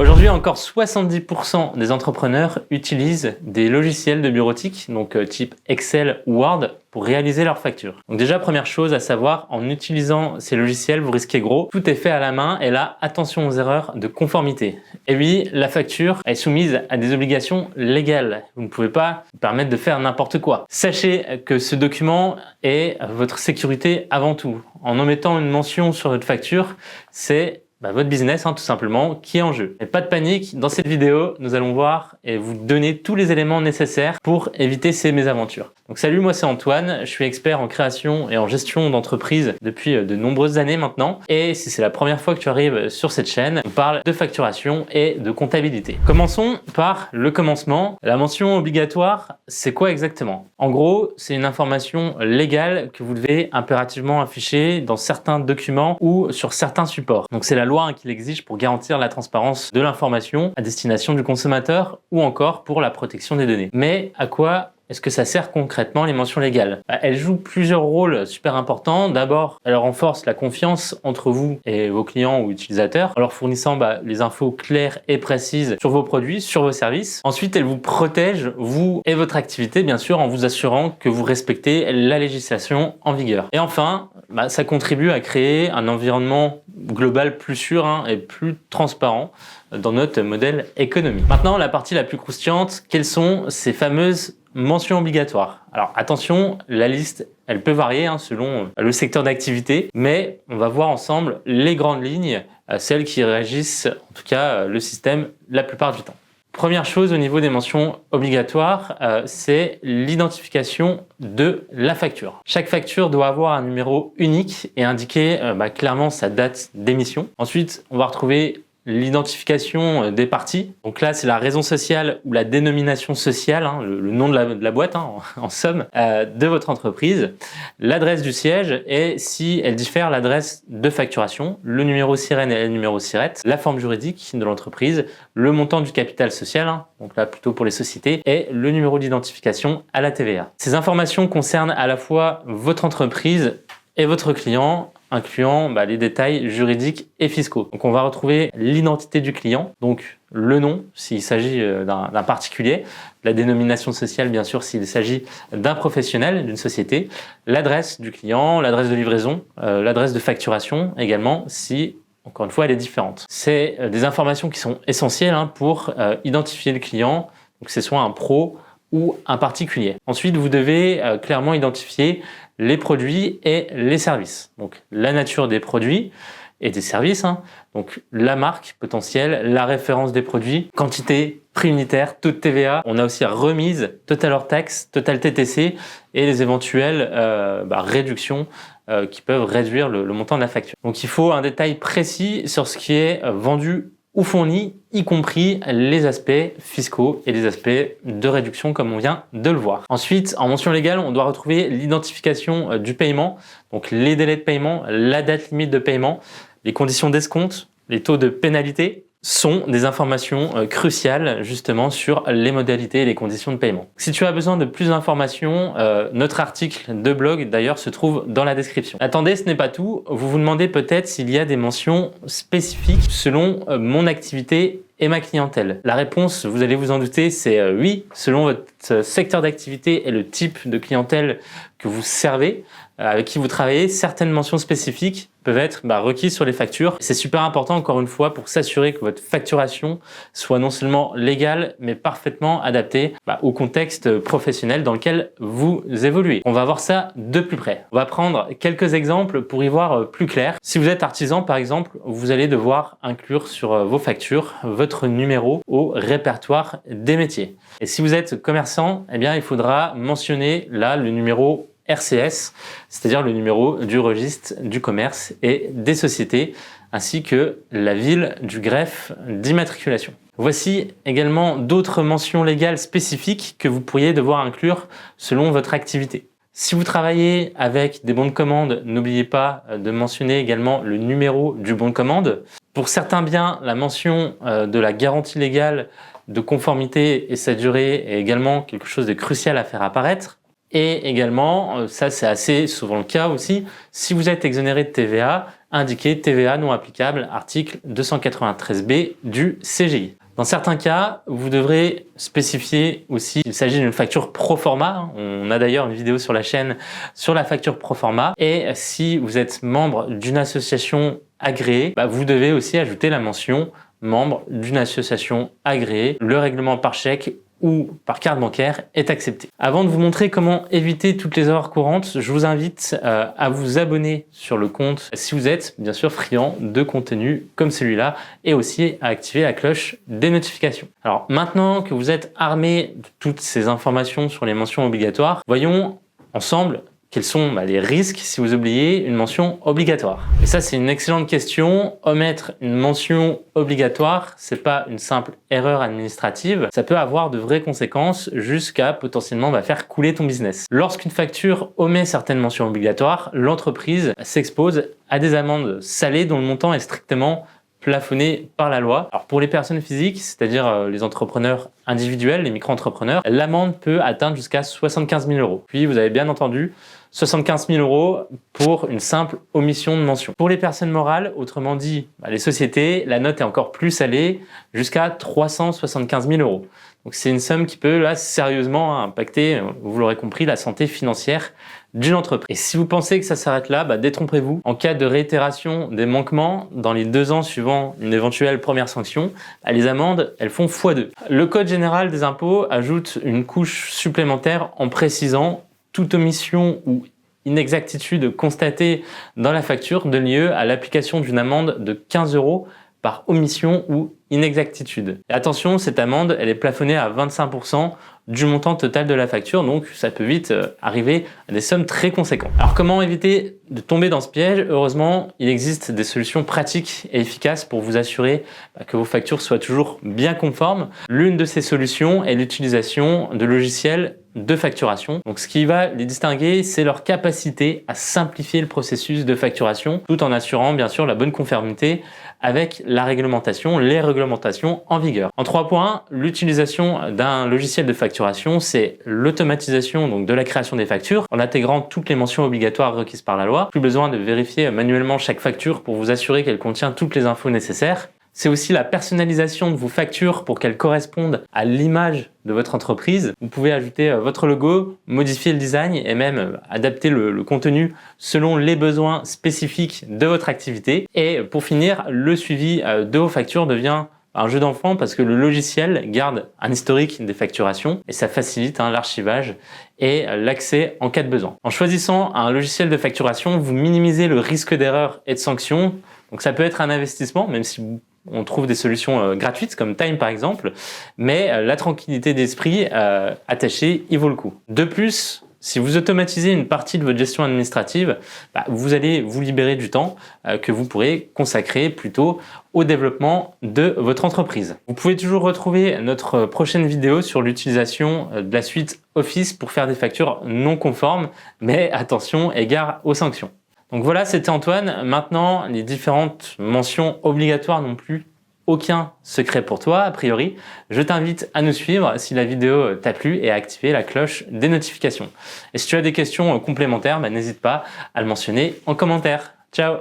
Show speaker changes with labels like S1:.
S1: Aujourd'hui, encore 70% des entrepreneurs utilisent des logiciels de bureautique, donc type Excel ou Word, pour réaliser leurs factures. Donc déjà, première chose à savoir, en utilisant ces logiciels, vous risquez gros. Tout est fait à la main et là, attention aux erreurs de conformité. Et oui, la facture est soumise à des obligations légales. Vous ne pouvez pas vous permettre de faire n'importe quoi. Sachez que ce document est votre sécurité avant tout. En omettant une mention sur votre facture, c'est votre business, tout simplement, qui est en jeu. Et pas de panique, dans cette vidéo, nous allons voir et vous donner tous les éléments nécessaires pour éviter ces mésaventures. Donc salut, moi c'est Antoine, je suis expert en création et en gestion d'entreprise depuis de nombreuses années maintenant. Et si c'est la première fois que tu arrives sur cette chaîne, on parle de facturation et de comptabilité. Commençons par le commencement. La mention obligatoire, c'est quoi exactement? En gros, c'est une information légale que vous devez impérativement afficher dans certains documents ou sur certains supports. Donc c'est la loi qui l'exige pour garantir la transparence de l'information à destination du consommateur ou encore pour la protection des données. Mais à quoi est-ce que ça sert concrètement les mentions légales? Elles jouent plusieurs rôles super importants. D'abord, elles renforcent la confiance entre vous et vos clients ou utilisateurs en leur fournissant les infos claires et précises sur vos produits, sur vos services. Ensuite, elles vous protègent, vous et votre activité, bien sûr, en vous assurant que vous respectez la législation en vigueur. Et enfin, ça contribue à créer un environnement global plus sûr et plus transparent dans notre modèle économique. Maintenant, la partie la plus croustillante, quelles sont ces fameuses mentions obligatoires? Alors attention, la liste, elle peut varier selon le secteur d'activité, mais on va voir ensemble les grandes lignes, celles qui régissent en tout cas le système la plupart du temps. Première chose au niveau des mentions obligatoires, c'est l'identification de la facture. Chaque facture doit avoir un numéro unique et indiquer clairement sa date d'émission. Ensuite, on va retrouver l'identification des parties. Donc là, c'est la raison sociale ou la dénomination sociale, le nom de la boîte, en somme, de votre entreprise, l'adresse du siège et si elle diffère, l'adresse de facturation, le numéro SIREN et le numéro SIRET, la forme juridique de l'entreprise, le montant du capital social, donc là plutôt pour les sociétés, et le numéro d'identification à la TVA. Ces informations concernent à la fois votre entreprise et votre client, incluant les détails juridiques et fiscaux. Donc on va retrouver l'identité du client, donc le nom s'il s'agit d'un particulier, la dénomination sociale bien sûr s'il s'agit d'un professionnel, d'une société, l'adresse du client, l'adresse de livraison, l'adresse de facturation également si encore une fois elle est différente. C'est des informations qui sont essentielles pour identifier le client, donc que ce soit un pro ou un particulier. Ensuite, vous devez clairement identifier les produits et les services. Donc, la nature des produits et des services, donc la marque potentielle, la référence des produits, quantité, prix unitaire, taux de TVA. On a aussi remise, total hors taxe, total TTC et les éventuelles réductions qui peuvent réduire le montant de la facture. Donc, il faut un détail précis sur ce qui est vendu ou fourni, y compris les aspects fiscaux et les aspects de réduction comme on vient de le voir. Ensuite, en mention légale, on doit retrouver l'identification du paiement, donc les délais de paiement, la date limite de paiement, les conditions d'escompte, les taux de pénalité sont des informations cruciales justement sur les modalités et les conditions de paiement. Si tu as besoin de plus d'informations, notre article de blog d'ailleurs se trouve dans la description. Attendez, ce n'est pas tout. Vous vous demandez peut-être s'il y a des mentions spécifiques selon mon activité et ma clientèle. La réponse, vous allez vous en douter, c'est oui, selon votre secteur d'activité et le type de clientèle que vous servez, avec qui vous travaillez, certaines mentions spécifiques peuvent être requises sur les factures. C'est super important encore une fois pour s'assurer que votre facturation soit non seulement légale mais parfaitement adaptée au contexte professionnel dans lequel vous évoluez. On va voir ça de plus près. On va prendre quelques exemples pour y voir plus clair. Si vous êtes artisan par exemple, vous allez devoir inclure sur vos factures votre numéro au répertoire des métiers. Et si vous êtes commerçant, il faudra mentionner là le numéro RCS, c'est-à-dire le numéro du registre du commerce et des sociétés, ainsi que la ville du greffe d'immatriculation. Voici également d'autres mentions légales spécifiques que vous pourriez devoir inclure selon votre activité. Si vous travaillez avec des bons de commande, n'oubliez pas de mentionner également le numéro du bon de commande. Pour certains biens, la mention de la garantie légale de conformité et sa durée est également quelque chose de crucial à faire apparaître. Et également, ça c'est assez souvent le cas aussi, si vous êtes exonéré de TVA, indiqué TVA non applicable, article 293B du CGI. Dans certains cas, vous devrez spécifier aussi qu'il s'agit d'une facture pro forma. On a d'ailleurs une vidéo sur la chaîne sur la facture pro forma. Et si vous êtes membre d'une association agréée, vous devez aussi ajouter la mention membre d'une association agréée. Le règlement par chèque ou par carte bancaire est accepté. Avant de vous montrer comment éviter toutes les erreurs courantes, je vous invite à vous abonner sur le compte si vous êtes bien sûr friand de contenu comme celui-là et aussi à activer la cloche des notifications. Alors maintenant que vous êtes armé de toutes ces informations sur les mentions obligatoires, voyons ensemble quels sont les risques si vous oubliez une mention obligatoire. Et ça, c'est une excellente question. Omettre une mention obligatoire, c'est pas une simple erreur administrative. Ça peut avoir de vraies conséquences jusqu'à potentiellement faire couler ton business. Lorsqu'une facture omet certaines mentions obligatoires, l'entreprise s'expose à des amendes salées dont le montant est strictement plafonné par la loi. Alors pour les personnes physiques, c'est-à-dire les entrepreneurs individuels, les micro-entrepreneurs, l'amende peut atteindre jusqu'à 75 000 €. Puis vous avez bien entendu 75 000 € pour une simple omission de mention. Pour les personnes morales, autrement dit les sociétés, la note est encore plus salée, jusqu'à 375 000 €. Donc c'est une somme qui peut là sérieusement impacter, vous l'aurez compris, la santé financière d'une entreprise. Et si vous pensez que ça s'arrête là, détrompez-vous. En cas de réitération des manquements dans les 2 ans suivant une éventuelle première sanction, les amendes, elles font x2. Le Code général des impôts ajoute une couche supplémentaire en précisant toute omission ou inexactitude constatée dans la facture donne lieu à l'application d'une amende de 15 € par omission ou inexactitude. Et attention, cette amende, elle est plafonnée à 25% du montant total de la facture, donc ça peut vite arriver à des sommes très conséquentes. Alors comment éviter de tomber dans ce piège? Heureusement, il existe des solutions pratiques et efficaces pour vous assurer que vos factures soient toujours bien conformes. L'une de ces solutions est l'utilisation de logiciels de facturation. Donc ce qui va les distinguer, c'est leur capacité à simplifier le processus de facturation tout en assurant bien sûr la bonne conformité avec la réglementation, les réglementations en vigueur. En 3 points, l'utilisation d'un logiciel de facturation, c'est l'automatisation donc de la création des factures en intégrant toutes les mentions obligatoires requises par la loi. Plus besoin de vérifier manuellement chaque facture pour vous assurer qu'elle contient toutes les infos nécessaires. C'est aussi la personnalisation de vos factures pour qu'elles correspondent à l'image de votre entreprise. Vous pouvez ajouter votre logo, modifier le design et même adapter le contenu selon les besoins spécifiques de votre activité. Et pour finir, le suivi de vos factures devient un jeu d'enfant parce que le logiciel garde un historique des facturations et ça facilite l'archivage et l'accès en cas de besoin. En choisissant un logiciel de facturation, vous minimisez le risque d'erreur et de sanction. Donc ça peut être un investissement, même si on trouve des solutions gratuites comme Time par exemple, mais la tranquillité d'esprit attachée, il vaut le coup. De plus, si vous automatisez une partie de votre gestion administrative, vous allez vous libérer du temps que vous pourrez consacrer plutôt au développement de votre entreprise. Vous pouvez toujours retrouver notre prochaine vidéo sur l'utilisation de la suite Office pour faire des factures non conformes, mais attention, égard aux sanctions. Donc voilà, c'était Antoine. Maintenant, les différentes mentions obligatoires n'ont plus aucun secret pour toi, a priori. Je t'invite à nous suivre si la vidéo t'a plu et à activer la cloche des notifications. Et si tu as des questions complémentaires, n'hésite pas à le mentionner en commentaire. Ciao!